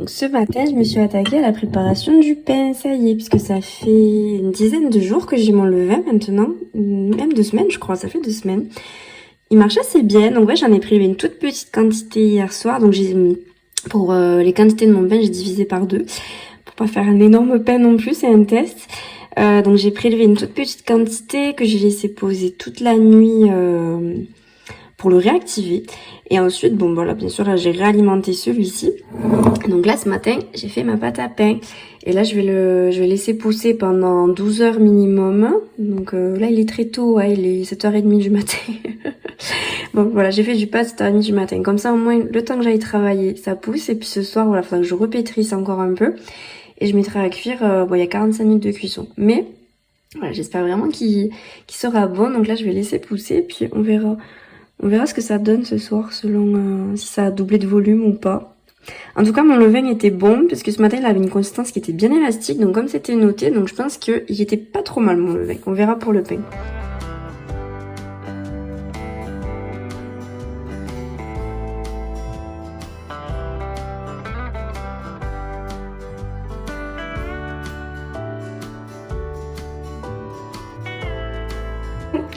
Donc ce matin, je me suis attaquée à la préparation du pain, ça y est, puisque ça fait une dizaine de jours que j'ai mon levain maintenant, même 2 semaines je crois, ça fait 2 semaines. Il marche assez bien, donc ouais, j'en ai prélevé une toute petite quantité hier soir, donc pour les quantités de mon pain, j'ai divisé par 2, pour pas faire un énorme pain non plus, c'est un test. Donc j'ai prélevé une toute petite quantité que j'ai laissé poser toute la nuit pour le réactiver. Et ensuite, bon voilà, bien sûr, là j'ai réalimenté celui-ci. Donc là ce matin, j'ai fait ma pâte à pain. Et là je vais laisser pousser pendant 12 heures minimum. Donc là il est très tôt, ouais, il est 7h30 du matin. Bon voilà, j'ai fait du pain à 7h30 du matin. Comme ça au moins le temps que j'aille travailler, ça pousse. Et puis ce soir, voilà, il faudra que je repétrisse encore un peu. Et je mettrai à cuire, bon il y a 45 minutes de cuisson. Mais voilà, j'espère vraiment qu'il sera bon. Donc là je vais laisser pousser et puis on verra. On verra ce que ça donne ce soir selon si ça a doublé de volume ou pas. En tout cas, mon levain était bon parce que ce matin, il avait une consistance qui était bien élastique. Donc comme c'était noté, donc je pense qu'il était pas trop mal mon levain. On verra pour le pain.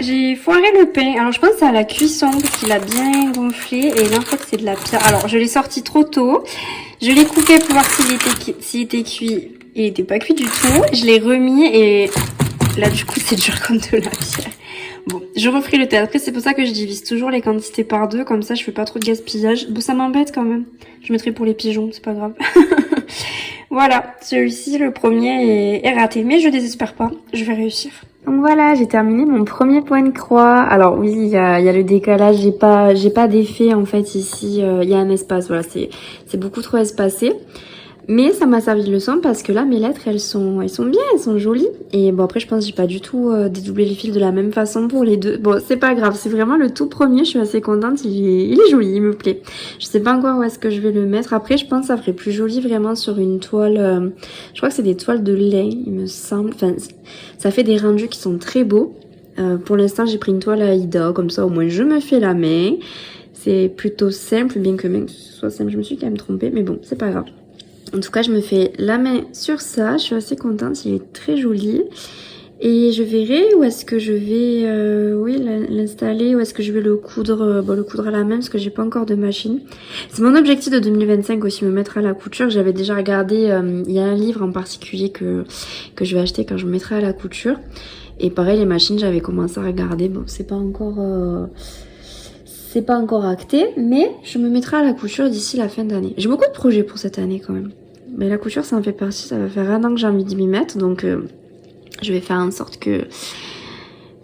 J'ai foiré le pain. Alors je pense que c'est à la cuisson parce qu'il a bien gonflé. Et là en fait c'est de la pierre. Alors je l'ai sorti trop tôt. Je l'ai coupé pour voir s'il était cuit. Il était pas cuit du tout. Je l'ai remis et là du coup c'est dur comme de la pierre. Bon, je referai le test. Après c'est pour ça que je divise toujours les quantités par 2. Comme ça je fais pas trop de gaspillage. Bon ça m'embête quand même. Je mettrai pour les pigeons, c'est pas grave. Voilà, celui-ci le premier est raté. Mais je désespère pas, je vais réussir. Donc voilà, j'ai terminé mon premier point de croix. Alors oui, il y a le décalage, j'ai pas d'effet en fait ici, il y a un espace, voilà, c'est beaucoup trop espacé. Mais ça m'a servi de leçon parce que là mes lettres elles sont bien, elles sont jolies. Et bon après je pense que j'ai pas du tout dédoublé les fils de la même façon pour les deux. Bon c'est pas grave, c'est vraiment le tout premier, je suis assez contente, il est joli, il me plaît. Je sais pas encore où est-ce que je vais le mettre. Après je pense que ça ferait plus joli vraiment sur une toile, je crois que c'est des toiles de lin il me semble. Enfin ça fait des rendus qui sont très beaux. Pour l'instant j'ai pris une toile à Ida, comme ça au moins je me fais la main. C'est plutôt simple, bien que même que ce soit simple, je me suis quand même trompée, mais bon c'est pas grave. En tout cas, je me fais la main sur ça. Je suis assez contente. Il est très joli. Et je verrai où est-ce que je vais l'installer, où est-ce que je vais le coudre. Bon, le coudre à la main parce que j'ai pas encore de machine. C'est mon objectif de 2025 aussi, me mettre à la couture. J'avais déjà regardé, il y a un livre en particulier que je vais acheter quand je me mettrai à la couture. Et pareil, les machines, j'avais commencé à regarder. Bon, c'est pas encore acté, mais je me mettrai à la couture d'ici la fin d'année. J'ai beaucoup de projets pour cette année quand même. Mais la couture, ça en fait partie. Ça va faire 1 an que j'ai envie de m'y mettre. Donc, je vais faire en sorte que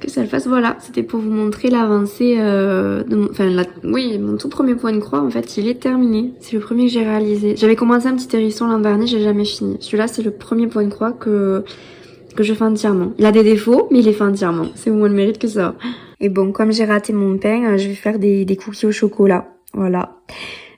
ça le fasse. Voilà, c'était pour vous montrer l'avancée mon tout premier point de croix, en fait, il est terminé. C'est le premier que j'ai réalisé. J'avais commencé un petit hérisson l'an dernier, j'ai jamais fini. Celui-là, c'est le premier point de croix que je fais entièrement. Il a des défauts, mais il est fait entièrement. C'est moins le mérite que ça. Et bon, comme j'ai raté mon pain, je vais faire des cookies au chocolat. Voilà.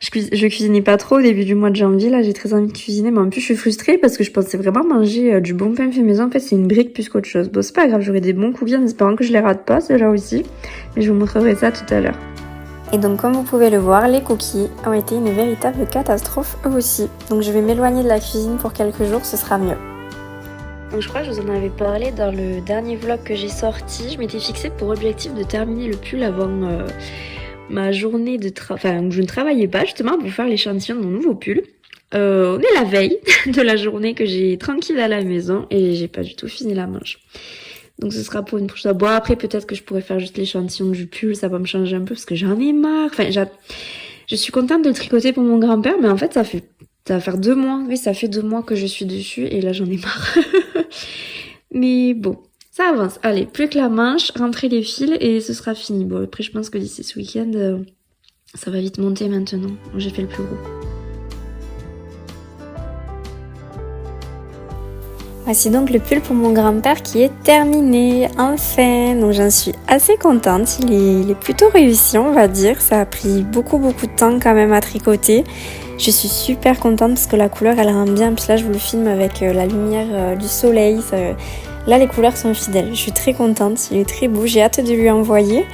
Je cuisinais pas trop au début du mois de janvier. Là, j'ai très envie de cuisiner. Mais en plus, je suis frustrée parce que je pensais vraiment manger du bon pain fait maison. En fait, c'est une brique plus qu'autre chose. Bon, c'est pas grave. J'aurai des bons cookies en espérant que je les rate pas, ceux-là aussi. Mais je vous montrerai ça tout à l'heure. Et donc, comme vous pouvez le voir, les cookies ont été une véritable catastrophe eux aussi. Donc, je vais m'éloigner de la cuisine pour quelques jours. Ce sera mieux. Donc je crois que je vous en avais parlé dans le dernier vlog que j'ai sorti. Je m'étais fixée pour objectif de terminer le pull avant ma journée de travail. Enfin, je ne travaillais pas justement pour faire l'échantillon de mon nouveau pull. On est la veille de la journée que j'ai tranquille à la maison et j'ai pas du tout fini la manche. Donc ce sera pour une prochaine. Bon après peut-être que je pourrais faire juste l'échantillon du pull, ça va me changer un peu parce que j'en ai marre. Enfin je suis contente de le tricoter pour mon grand-père, mais en fait ça va faire 2 mois. Oui, ça fait 2 mois que je suis dessus et là j'en ai marre. Mais bon, ça avance. Allez, plus que la manche, rentrer les fils et ce sera fini. Bon, après je pense que d'ici ce week-end, ça va vite monter maintenant. J'ai fait le plus gros. Voici donc le pull pour mon grand-père qui est terminé, enfin. Donc j'en suis assez contente, il est plutôt réussi on va dire. Ça a pris beaucoup de temps quand même à tricoter. Je suis super contente parce que la couleur elle rend bien. Puis là je vous le filme avec la lumière du soleil. Là les couleurs sont fidèles, je suis très contente, il est très beau, j'ai hâte de lui envoyer.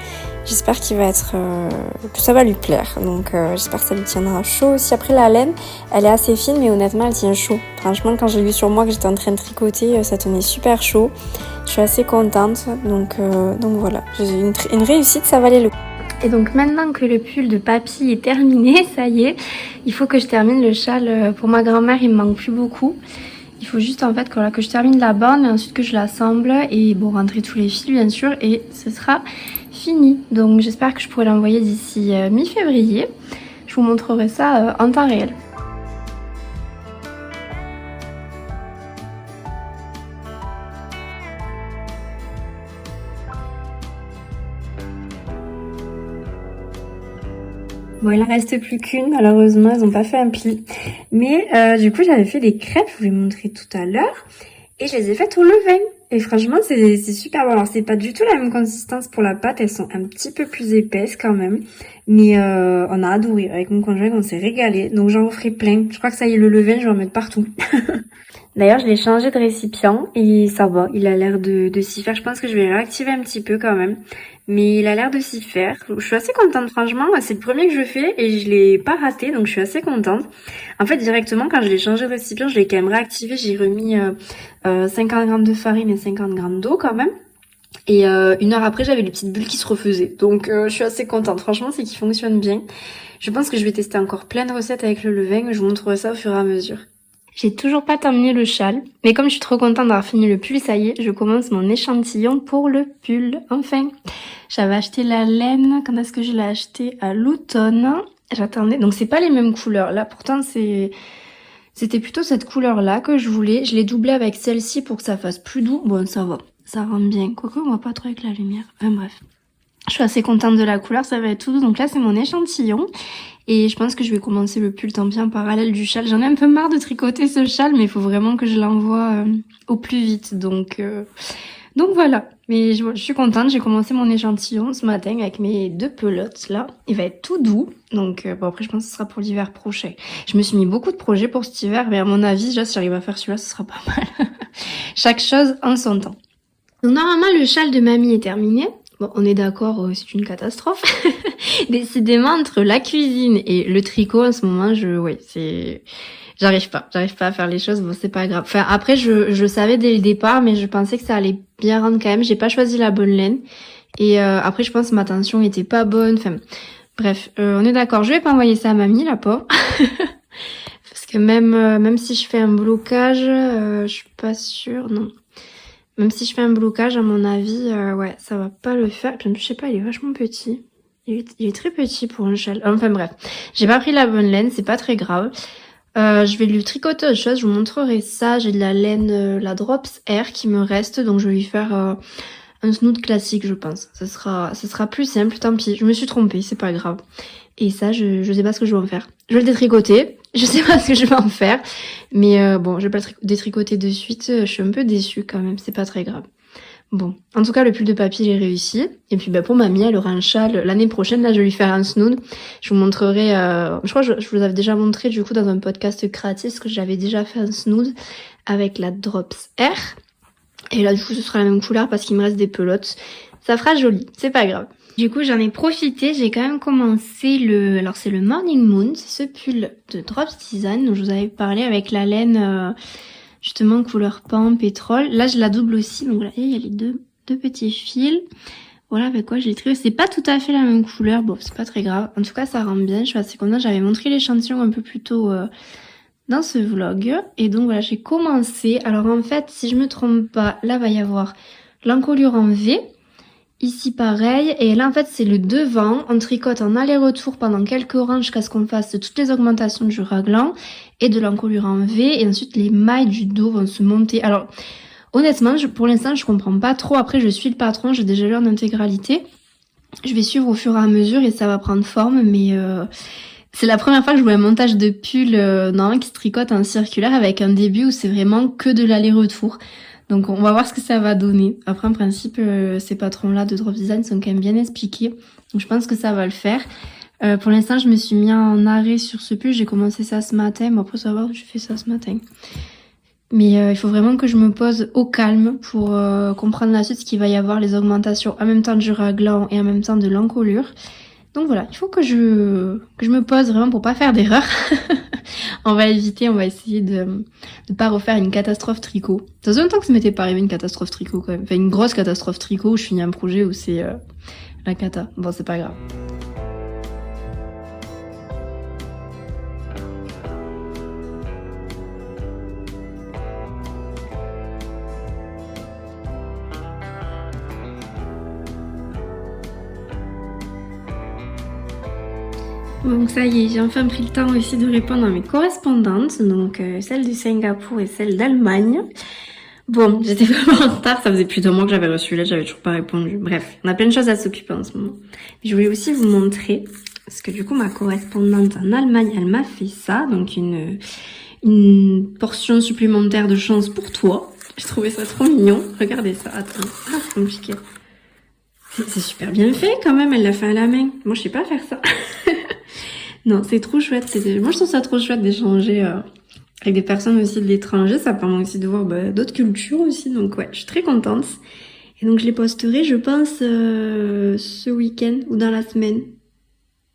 J'espère qu'il va être que ça va lui plaire. Donc j'espère que ça lui tiendra chaud aussi. Après la laine, elle est assez fine mais honnêtement elle tient chaud. Franchement quand j'ai vu sur moi que j'étais en train de tricoter, ça tenait super chaud. Je suis assez contente. Donc voilà, j'ai une réussite, ça valait le coup. Et donc maintenant que le pull de papy est terminé, ça y est, il faut que je termine le châle pour ma grand-mère, il me manque plus beaucoup. Il faut juste en fait que je termine la bande et ensuite que je l'assemble et bon rentrer tous les fils bien sûr et ce sera fini. Donc j'espère que je pourrai l'envoyer d'ici mi-février. Je vous montrerai ça en temps réel. Bon, il en reste plus qu'une, malheureusement, ils n'ont pas fait un pli. Mais du coup, j'avais fait des crêpes, je vous les montrer tout à l'heure. Et je les ai faites au levain. Et franchement, c'est super bon. Alors, c'est pas du tout la même consistance pour la pâte, elles sont un petit peu plus épaisses quand même. Mais on a adoré. Avec mon conjoint, on s'est régalé. Donc j'en referai plein. Je crois que ça y est, le levain, je vais en mettre partout. D'ailleurs, je l'ai changé de récipient et ça va, il a l'air de s'y faire. Je pense que je vais le réactiver un petit peu quand même. Mais il a l'air de s'y faire. Je suis assez contente, franchement. C'est le premier que je fais et je l'ai pas raté, donc je suis assez contente. En fait, directement, quand je l'ai changé de récipient, je l'ai quand même réactivé. J'ai remis 50 grammes de farine et 50 grammes d'eau quand même. Et une heure après, j'avais les petites bulles qui se refaisaient. Donc je suis assez contente. Franchement, c'est qu'il fonctionne bien. Je pense que je vais tester encore plein de recettes avec le levain. Je vous montrerai ça au fur et à mesure. J'ai toujours pas terminé le châle, mais comme je suis trop contente d'avoir fini le pull, ça y est, je commence mon échantillon pour le pull. Enfin, j'avais acheté la laine, quand est-ce que je l'ai acheté? À l'automne. J'attendais, donc c'est pas les mêmes couleurs. Là, pourtant, c'était plutôt cette couleur-là que je voulais. Je l'ai doublé avec celle-ci pour que ça fasse plus doux. Bon, ça va, ça rend bien. Quoique, on voit pas trop avec la lumière. Enfin bref. Je suis assez contente de la couleur, ça va être tout doux. Donc là, c'est mon échantillon. Et je pense que je vais commencer le pull tant bien en parallèle du châle. J'en ai un peu marre de tricoter ce châle, mais il faut vraiment que je l'envoie au plus vite. Donc voilà. Mais je suis contente, j'ai commencé mon échantillon ce matin avec mes 2 pelotes là. Il va être tout doux. Donc bon après je pense que ce sera pour l'hiver prochain. Je me suis mis beaucoup de projets pour cet hiver, mais à mon avis, déjà si j'arrive à faire celui-là, ce sera pas mal. Chaque chose en son temps. Donc normalement le châle de mamie est terminé. Bon, on est d'accord, c'est une catastrophe. Décidément, entre la cuisine et le tricot, en ce moment, j'arrive pas à faire les choses. Bon, c'est pas grave. Enfin, après, je savais dès le départ, mais je pensais que ça allait bien rendre quand même. J'ai pas choisi la bonne laine. Et après, je pense que ma tension était pas bonne. Enfin, bref, on est d'accord. Je vais pas envoyer ça à mamie, la pauvre. Parce que même si je fais un blocage, je suis pas sûre, non. Même si je fais un blocage, à mon avis, ouais, ça va pas le faire. Puis, je sais pas, il est vachement petit. Il est très petit pour un châle. Enfin bref, j'ai pas pris la bonne laine, c'est pas très grave. Je vais lui tricoter autre chose, je vous montrerai ça. J'ai de la laine, la Drops Air qui me reste, donc je vais lui faire un snood classique, je pense. Ça sera plus simple, tant pis. Je me suis trompée, c'est pas grave. Et ça, je sais pas ce que je vais en faire. Je vais le détricoter. Je sais pas ce que je vais en faire. Mais bon, je vais pas le détricoter de suite. Je suis un peu déçue quand même. C'est pas très grave. Bon. En tout cas, le pull de papy, j'ai réussi. Et puis, pour mamie, elle aura un châle. L'année prochaine, là, je vais lui faire un snood. Je vous montrerai... je crois que je vous avais déjà montré, du coup, dans un podcast gratis, que j'avais déjà fait un snood avec la Drops Air. Et là, du coup, ce sera la même couleur parce qu'il me reste des pelotes. Ça fera joli. C'est pas grave. Du coup, j'en ai profité, j'ai quand même commencé alors c'est le Morning Moon, c'est ce pull de Drops Design dont je vous avais parlé avec la laine justement couleur pan, pétrole. Là, je la double aussi, donc là, il y a les deux petits fils. Voilà avec quoi j'ai trié. C'est pas tout à fait la même couleur, bon, c'est pas très grave. En tout cas, ça rend bien, je suis assez contente. J'avais montré l'échantillon un peu plus tôt dans ce vlog. Et donc voilà, j'ai commencé. Alors en fait, si je me trompe pas, là va y avoir l'encolure en V. Ici pareil, et là en fait c'est le devant, on tricote en aller-retour pendant quelques rangs jusqu'à ce qu'on fasse toutes les augmentations du raglan et de l'encolure en V, et ensuite les mailles du dos vont se monter. Alors honnêtement, pour l'instant je comprends pas trop, après je suis le patron, j'ai déjà lu en intégralité, je vais suivre au fur et à mesure et ça va prendre forme, mais c'est la première fois que je vois un montage de pull qui se tricote en circulaire avec un début où c'est vraiment que de l'aller-retour. Donc on va voir ce que ça va donner. Après en principe ces patrons là de Drop Design sont quand même bien expliqués. Donc je pense que ça va le faire. Pour l'instant je me suis mis en arrêt sur ce pull. J'ai commencé ça ce matin. Bon après ça va, j'ai fait ça ce matin. Mais il faut vraiment que je me pose au calme pour comprendre la suite ce qu'il va y avoir, les augmentations en même temps du raglan et en même temps de l'encolure. Donc voilà, il faut que je me pose vraiment pour pas faire d'erreur. On va essayer de ne pas refaire une catastrophe tricot. Ça faisait longtemps que ça m'était pas arrivé une catastrophe tricot quand même. Enfin une grosse catastrophe tricot où je finis un projet où c'est la cata. Bon c'est pas grave. Donc ça y est, j'ai enfin pris le temps aussi de répondre à mes correspondantes, donc celle de Singapour et celle d'Allemagne. Bon, j'étais vraiment en retard, ça faisait plus d'un mois que j'avais reçu là, j'avais toujours pas répondu. Bref, on a plein de choses à s'occuper en ce moment. Je voulais aussi vous montrer, parce que du coup ma correspondante en Allemagne, elle m'a fait ça, donc une portion supplémentaire de chance pour toi. J'ai trouvé ça trop mignon. Regardez ça, attends, c'est compliqué. C'est super bien fait quand même, elle l'a fait à la main. Moi je sais pas faire ça. Non, c'est trop chouette. Moi, je trouve ça trop chouette d'échanger avec des personnes aussi de l'étranger. Ça permet aussi de voir d'autres cultures aussi. Donc ouais, je suis très contente. Et donc, je les posterai, je pense, ce week-end ou dans la semaine.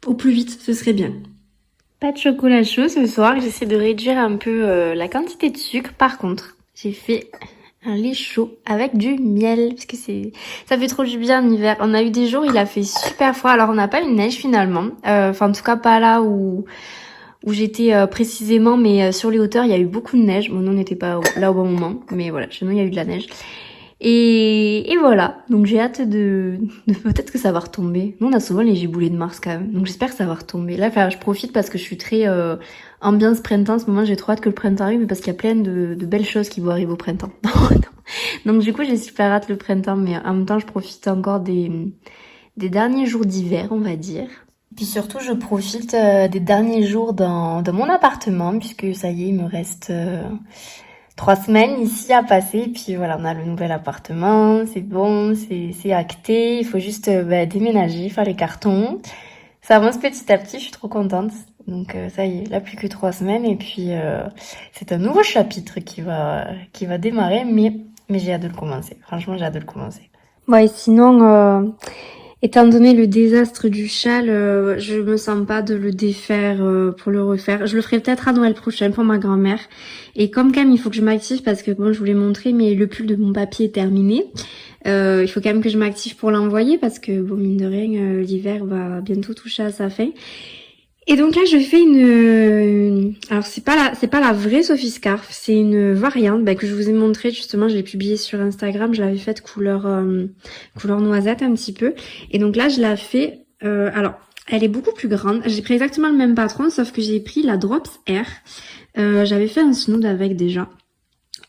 Au plus vite, ce serait bien. Pas de chocolat chaud ce soir. J'essaie de réduire un peu la quantité de sucre. Par contre, j'ai fait un lait chaud avec du miel parce que ça fait trop du bien en hiver. On a eu des jours où il a fait super froid. Alors on n'a pas eu de neige finalement. Enfin en tout cas pas là où j'étais précisément, mais sur les hauteurs il y a eu beaucoup de neige. Bon nous on n'était pas là au bon moment, mais voilà, chez nous il y a eu de la neige. Et voilà, donc j'ai hâte de peut-être que ça va retomber. Nous on a souvent les giboulées de mars quand même, donc j'espère que ça va retomber. Là enfin, je profite parce que je suis très ambiance printemps en ce moment, j'ai trop hâte que le printemps arrive parce qu'il y a plein de belles choses qui vont arriver au printemps. Donc du coup j'ai super hâte le printemps, mais en même temps je profite encore des derniers jours d'hiver on va dire. Puis surtout je profite des derniers jours dans mon appartement puisque ça y est il me reste 3 semaines ici à passer, puis voilà, on a le nouvel appartement, c'est bon, c'est acté, il faut juste déménager, faire les cartons. Ça avance petit à petit, je suis trop contente. Donc ça y est, là plus que 3 semaines et puis c'est un nouveau chapitre qui va démarrer, mais j'ai hâte de le commencer. Franchement, j'ai hâte de le commencer. Ouais, sinon étant donné le désastre du châle, je me sens pas de le défaire pour le refaire. Je le ferai peut-être à Noël prochain pour ma grand-mère. Et comme quand même il faut que je m'active parce que bon je vous l'ai montré mais le pull de mon papier est terminé. Il faut quand même que je m'active pour l'envoyer parce que bon mine de rien l'hiver va bientôt toucher à sa fin. Et donc là je fais alors c'est pas la vraie Sophie Scarf, c'est une variante que je vous ai montré justement, je l'ai publiée sur Instagram, je l'avais faite couleur noisette un petit peu. Et donc là je la fais alors elle est beaucoup plus grande, j'ai pris exactement le même patron sauf que j'ai pris la Drops Air. J'avais fait un snood avec déjà.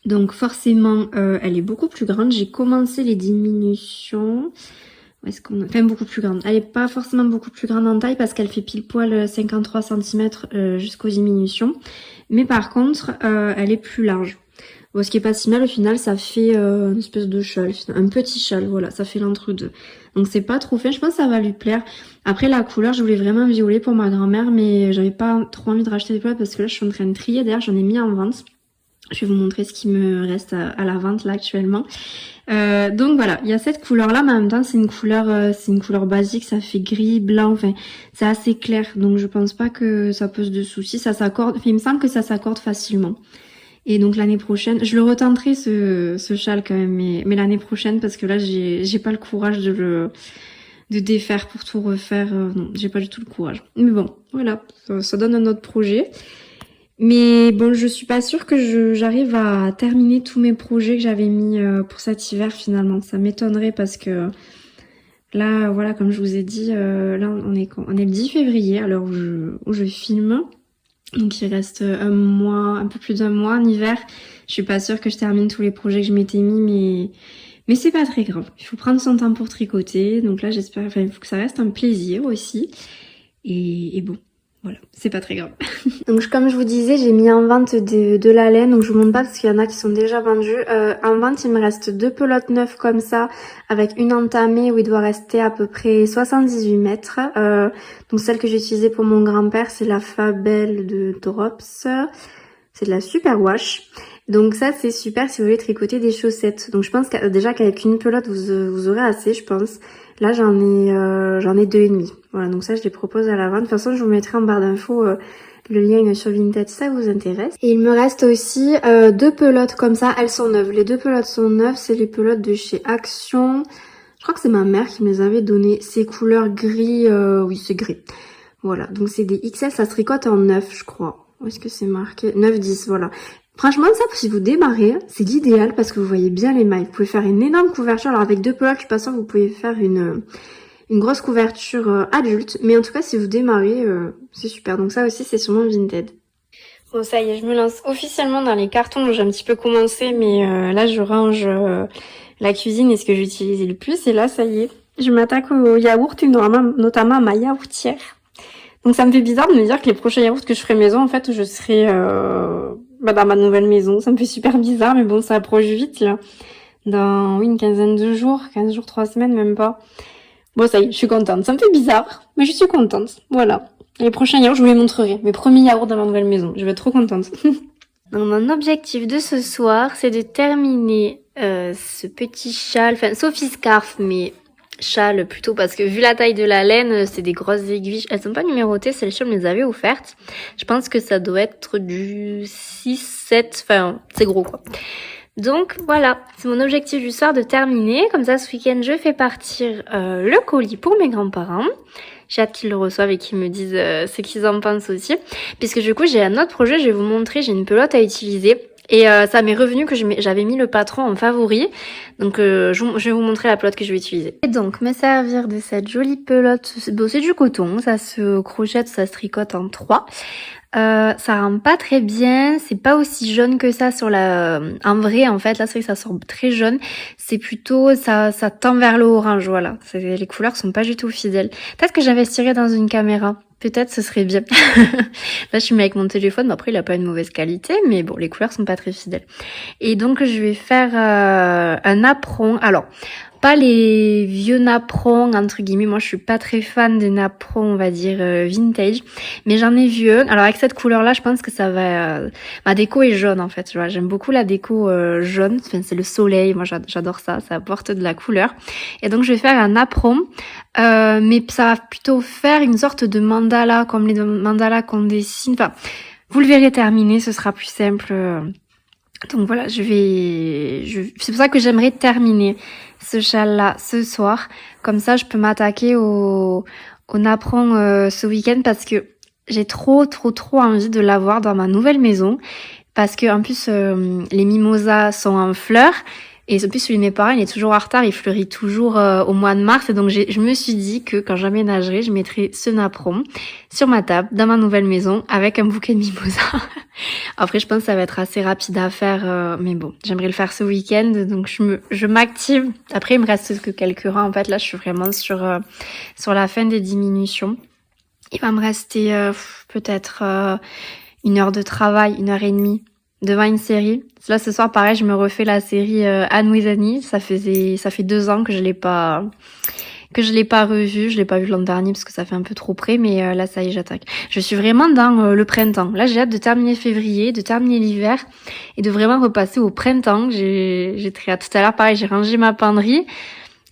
Donc forcément elle est beaucoup plus grande, j'ai commencé les diminutions. Enfin beaucoup plus grande. Elle est pas forcément beaucoup plus grande en taille parce qu'elle fait pile poil 53 cm jusqu'aux diminutions. Mais par contre, elle est plus large. Bon, ce qui est pas si mal au final, ça fait une espèce de châle, un petit châle, voilà, ça fait l'entre-deux. Donc c'est pas trop fait, je pense que ça va lui plaire. Après la couleur, je voulais vraiment violet pour ma grand-mère, mais j'avais pas trop envie de racheter des couleurs parce que là je suis en train de trier, d'ailleurs j'en ai mis en vente. Je vais vous montrer ce qui me reste à la vente là actuellement. Donc voilà, il y a cette couleur là, mais en même temps c'est une couleur basique, ça fait gris, blanc, enfin c'est assez clair, donc je pense pas que ça pose de soucis, ça s'accorde, enfin, il me semble que ça s'accorde facilement. Et donc l'année prochaine, je le retenterai ce châle quand même, mais l'année prochaine parce que là j'ai pas le courage de défaire pour tout refaire, non, j'ai pas du tout le courage. Mais bon, voilà, ça donne un autre projet. Mais bon, je suis pas sûre que j'arrive à terminer tous mes projets que j'avais mis pour cet hiver finalement. Ça m'étonnerait parce que là, voilà, comme je vous ai dit, là on est le 10 février à l'heure où je filme. Donc il reste un mois, un peu plus d'un mois en hiver. Je suis pas sûre que je termine tous les projets que je m'étais mis, mais c'est pas très grave. Il faut prendre son temps pour tricoter. Donc là j'espère, enfin il faut que ça reste un plaisir aussi. Et bon. Voilà, c'est pas très grave. Donc comme je vous disais, j'ai mis en vente de la laine, donc je vous montre pas parce qu'il y en a qui sont déjà vendus. En vente, il me reste 2 pelotes neuves comme ça, avec une entamée où il doit rester à peu près 78 mètres. Donc celle que j'ai utilisée pour mon grand-père, c'est la Fabelle de Drops. C'est de la super wash. Donc ça c'est super si vous voulez tricoter des chaussettes. Donc je pense déjà qu'avec une pelote vous aurez assez, je pense. Là j'en ai 2,5. Voilà, donc ça je les propose à la vente. De toute façon je vous mettrai en barre d'infos le lien sur Vinted si ça vous intéresse. Et il me reste aussi 2 pelotes comme ça, elles sont neuves. Les 2 pelotes sont neuves, c'est les pelotes de chez Action. Je crois que c'est ma mère qui me les avait données. Ces couleurs gris, oui c'est gris. Voilà, donc c'est des XL, ça se tricote en 9 je crois. Où est-ce que c'est marqué? 9-10, voilà. Franchement, ça, si vous démarrez, c'est l'idéal parce que vous voyez bien les mailles. Vous pouvez faire une énorme couverture. Alors, avec 2 pelotes, je suis pas sûre que vous pouvez faire une grosse couverture adulte. Mais en tout cas, si vous démarrez, c'est super. Donc ça aussi, c'est sur mon Vinted. Bon, ça y est, je me lance officiellement dans les cartons. J'ai un petit peu commencé, mais là, je range la cuisine et ce que j'utilisais le plus. Et là, ça y est, je m'attaque aux yaourts, notamment à ma yaourtière. Donc ça me fait bizarre de me dire que les prochains yaourts que je ferai maison, en fait, je serai dans ma nouvelle maison. Ça me fait super bizarre, mais bon, ça approche vite, là. Dans, une quinzaine de jours, 15 jours, 3 semaines, même pas. Bon, ça y est, je suis contente. Ça me fait bizarre, mais je suis contente. Voilà. Les prochains yaourts, je vous les montrerai. Mes premiers yaourts dans ma nouvelle maison. Je vais être trop contente. Donc, mon objectif de ce soir, c'est de terminer ce petit châle, enfin, Sophie Scarf, mais châle plutôt parce que vu la taille de la laine, c'est des grosses aiguilles. Elles sont pas numérotées, celles-ci on me les avait offertes. Je pense que ça doit être du 6, 7, enfin c'est gros quoi. Donc voilà, c'est mon objectif du soir de terminer. Comme ça ce week-end je fais partir le colis pour mes grands-parents. J'ai hâte qu'ils le reçoivent et qu'ils me disent ce qu'ils en pensent aussi. Puisque du coup j'ai un autre projet, je vais vous montrer, j'ai une pelote à utiliser. Et ça m'est revenu que j'avais mis le patron en favori. Donc je vais vous montrer la pelote que je vais utiliser. Et donc me servir de cette jolie pelote. Bon, c'est du coton, ça se crochette, ça se tricote en 3. Ça rend pas très bien, c'est pas aussi jaune que ça sur en vrai en fait, là c'est vrai que ça sort très jaune, c'est plutôt, ça tend vers le orange, voilà. Les couleurs sont pas du tout fidèles. Peut-être que j'investirais dans une caméra, peut-être ce serait bien. Là je suis mis avec mon téléphone, après il a pas une mauvaise qualité, mais bon les couleurs sont pas très fidèles. Et donc je vais faire un apron, alors pas les vieux napperons entre guillemets, moi je suis pas très fan des napperons on va dire vintage, mais j'en ai vu un. Alors avec cette couleur là je pense que ça va, ma déco est jaune en fait, tu vois, j'aime beaucoup la déco jaune, enfin, c'est le soleil, moi j'adore ça, ça apporte de la couleur. Et donc je vais faire un apron, mais ça va plutôt faire une sorte de mandala comme les mandalas qu'on dessine, enfin vous le verrez terminer, ce sera plus simple. Donc voilà, c'est pour ça que j'aimerais terminer ce châle-là ce soir. Comme ça, je peux m'attaquer au napperon ce week-end parce que j'ai trop envie de l'avoir dans ma nouvelle maison. Parce que en plus, les mimosas sont en fleurs. Et en plus, celui de mes parents, il est toujours en retard. Il fleurit toujours au mois de mars. Et donc, je me suis dit que quand j'aménagerai, je mettrai ce napperon sur ma table, dans ma nouvelle maison, avec un bouquet de mimosas. Après, je pense que ça va être assez rapide à faire. Mais bon, j'aimerais le faire ce week-end. Donc, je m'active. Après, il me reste que quelques rangs. En fait, là, je suis vraiment sur la fin des diminutions. Il va me rester peut-être 1 heure de travail, 1h30 devant une série. Là, ce soir, pareil, je me refais la série Anne with Annie. Ça fait 2 ans que je l'ai pas revue. Je l'ai pas vue l'an dernier parce que ça fait un peu trop près, mais là, ça y est, j'attaque. Je suis vraiment dans le printemps. Là, j'ai hâte de terminer février, de terminer l'hiver et de vraiment repasser au printemps. J'ai très hâte. Tout à l'heure, pareil, j'ai rangé ma penderie.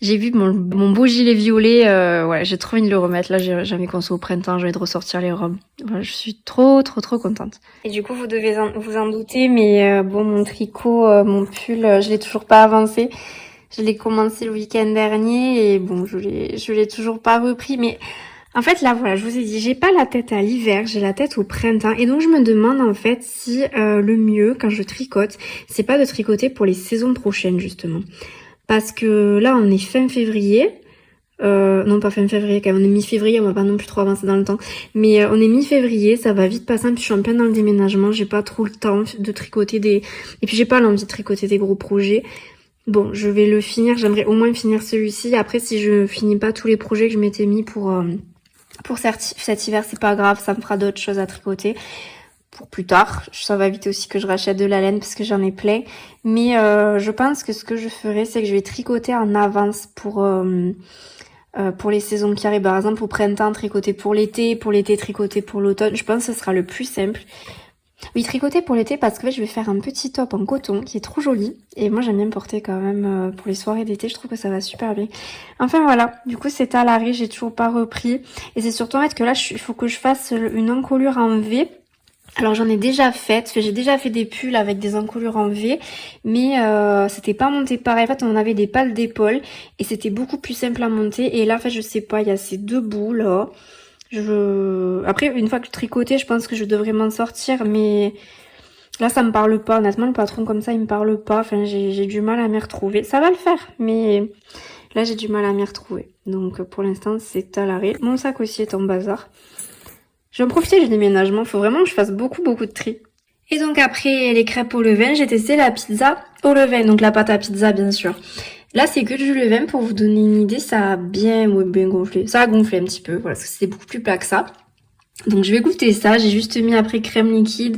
J'ai vu mon beau gilet violet, ouais, j'ai trop envie de le remettre. Là, j'ai envie qu'on soit au printemps, j'ai envie de ressortir les robes. Voilà, je suis trop contente. Et du coup, vous devez vous en douter, mais bon, mon tricot, mon pull, je l'ai toujours pas avancé. Je l'ai commencé le week-end dernier et bon, je l'ai toujours pas repris. Mais en fait, là, voilà, je vous ai dit, j'ai pas la tête à l'hiver, j'ai la tête au printemps. Et donc, je me demande en fait si le mieux, quand je tricote, c'est pas de tricoter pour les saisons prochaines, justement. Parce que là, on est fin février. Non, pas fin février, quand même. On est mi-février, on va pas non plus trop avancer dans le temps. Mais on est mi-février, ça va vite passer. Puis je suis en plein dans le déménagement. J'ai pas trop le temps de tricoter Et puis j'ai pas l'envie de tricoter des gros projets. Bon, je vais le finir. J'aimerais au moins finir celui-ci. Après, si je finis pas tous les projets que je m'étais mis pour cet hiver, c'est pas grave. Ça me fera d'autres choses à tricoter. Pour plus tard, ça va vite aussi que je rachète de la laine parce que j'en ai plein. Mais je pense que ce que je ferai, c'est que je vais tricoter en avance pour les saisons qui arrivent. Par exemple, au printemps, tricoter pour l'été tricoter pour l'automne. Je pense que ce sera le plus simple. Oui, tricoter pour l'été parce que je vais faire un petit top en coton qui est trop joli. Et moi j'aime bien porter quand même pour les soirées d'été, je trouve que ça va super bien. Enfin voilà, du coup c'est à l'arrêt, j'ai toujours pas repris. Et c'est surtout en fait que là il faut que je fasse une encolure en V. Alors j'en ai déjà fait, j'ai déjà fait des pulls avec des encolures en V, mais c'était pas monté pareil. En fait on avait des pales d'épaule et c'était beaucoup plus simple à monter. Et là en fait je sais pas, il y a ces deux bouts là. Après, une fois que je tricotais, je pense que je devrais m'en sortir, mais là, ça me parle pas. Honnêtement, le patron comme ça, il me parle pas. Enfin, j'ai du mal à m'y retrouver. Ça va le faire, mais là, j'ai du mal à m'y retrouver. Donc, pour l'instant, c'est à l'arrêt. Mon sac aussi est en bazar. Je vais en profiter du déménagement. Faut vraiment que je fasse beaucoup de tri. Et donc, après les crêpes au levain, j'ai testé la pizza au levain. Donc, la pâte à pizza, bien sûr. Là, c'est que du levain. Pour vous donner une idée, ça a bien gonflé. Ça a gonflé un petit peu, voilà, parce que c'était beaucoup plus plat que ça. Donc, je vais goûter ça. J'ai juste mis après crème liquide,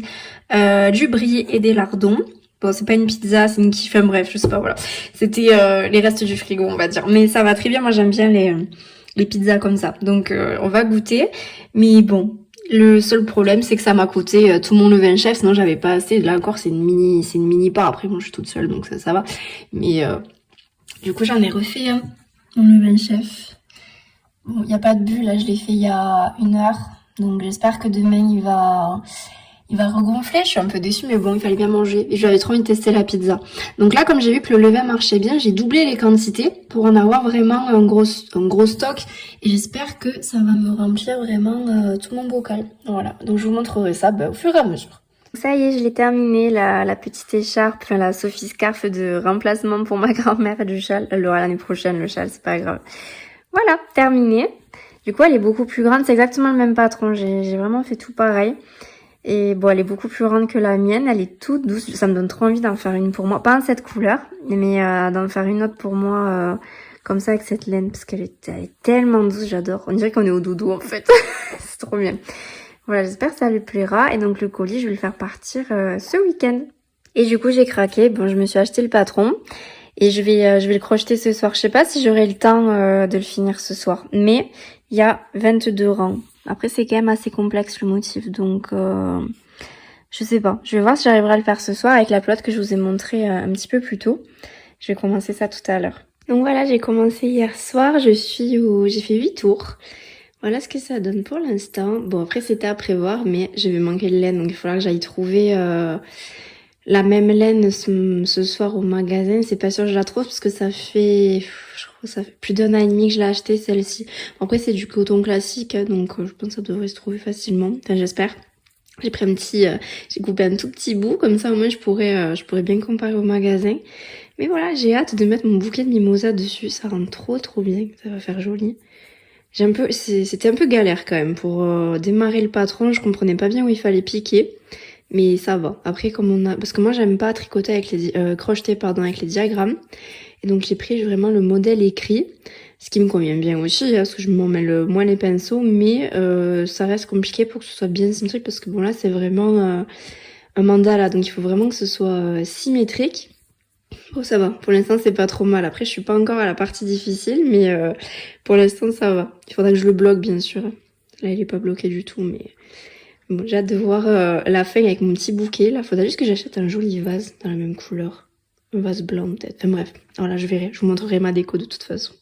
du brie et des lardons. Bon, c'est pas une pizza, c'est une quiche. Enfin bref, je sais pas, voilà. C'était les restes du frigo, on va dire. Mais ça va très bien. Moi, j'aime bien les pizzas comme ça. Donc, on va goûter. Mais bon, le seul problème, c'est que ça m'a coûté tout mon levain chef. Sinon, j'avais pas assez. Là encore, c'est une mini part. Après, bon, je suis toute seule, donc ça va. Mais du coup, j'en ai refait un, mon levain chef. Bon, il n'y a pas de bulle, là, je l'ai fait il y a 1 heure. Donc, j'espère que demain, il va regonfler. Je suis un peu déçue, mais bon, il fallait bien manger. Et j'avais trop envie de tester la pizza. Donc là, comme j'ai vu que le levain marchait bien, j'ai doublé les quantités pour en avoir vraiment un gros stock. Et j'espère que ça va me remplir vraiment tout mon bocal. Voilà. Donc, je vous montrerai ça au fur et à mesure. Ça y est, je l'ai terminé, la petite écharpe, enfin, la Sophie Scarf de remplacement pour ma grand-mère du châle. Elle l'aura l'année prochaine, le châle, c'est pas grave. Voilà, terminé. Du coup, elle est beaucoup plus grande, c'est exactement le même patron. J'ai vraiment fait tout pareil. Et bon, elle est beaucoup plus grande que la mienne, elle est toute douce. Ça me donne trop envie d'en faire une pour moi. Pas en cette couleur, mais d'en faire une autre pour moi, comme ça, avec cette laine, parce qu'elle est tellement douce, j'adore. On dirait qu'on est au doudou, en fait. C'est trop bien. Voilà, j'espère que ça lui plaira. Et donc le colis, je vais le faire partir ce week-end. Et du coup, j'ai craqué. Bon, je me suis acheté le patron. Et je vais le crocheter ce soir. Je sais pas si j'aurai le temps de le finir ce soir. Mais il y a 22 rangs. Après, c'est quand même assez complexe le motif. Donc, je sais pas. Je vais voir si j'arriverai à le faire ce soir avec la pelote que je vous ai montrée un petit peu plus tôt. Je vais commencer ça tout à l'heure. Donc voilà, j'ai commencé hier soir. J'ai fait 8 tours. Voilà ce que ça donne pour l'instant. Bon, après, c'était à prévoir, mais je vais manquer de laine. Donc, il faudra que j'aille trouver la même laine ce soir au magasin. C'est pas sûr que je la trouve parce que ça fait plus d'1 an et demi que je l'ai achetée, celle-ci. Après, c'est du coton classique, donc je pense que ça devrait se trouver facilement. Enfin, j'espère. J'ai pris j'ai coupé un tout petit bout, comme ça au moins je pourrais bien comparer au magasin. Mais voilà, j'ai hâte de mettre mon bouquet de mimosa dessus. Ça rend trop bien. Ça va faire joli. C'était un peu galère quand même pour démarrer le patron. Je comprenais pas bien où il fallait piquer, mais ça va. Après, parce que moi j'aime pas tricoter crocheter avec les diagrammes, et donc j'ai pris vraiment le modèle écrit, ce qui me convient bien aussi, parce que je m'en mêle moins les pinceaux, mais ça reste compliqué pour que ce soit bien symétrique, parce que bon là c'est vraiment un mandala, donc il faut vraiment que ce soit symétrique. Oh, ça va. Pour l'instant, c'est pas trop mal. Après, je suis pas encore à la partie difficile, mais pour l'instant, ça va. Il faudra que je le bloque, bien sûr. Là, il est pas bloqué du tout, mais bon, j'ai hâte de voir la fin avec mon petit bouquet. Là, faudra juste que j'achète un joli vase dans la même couleur. Un vase blanc, peut-être. Enfin bref. Voilà, je verrai. Je vous montrerai ma déco de toute façon.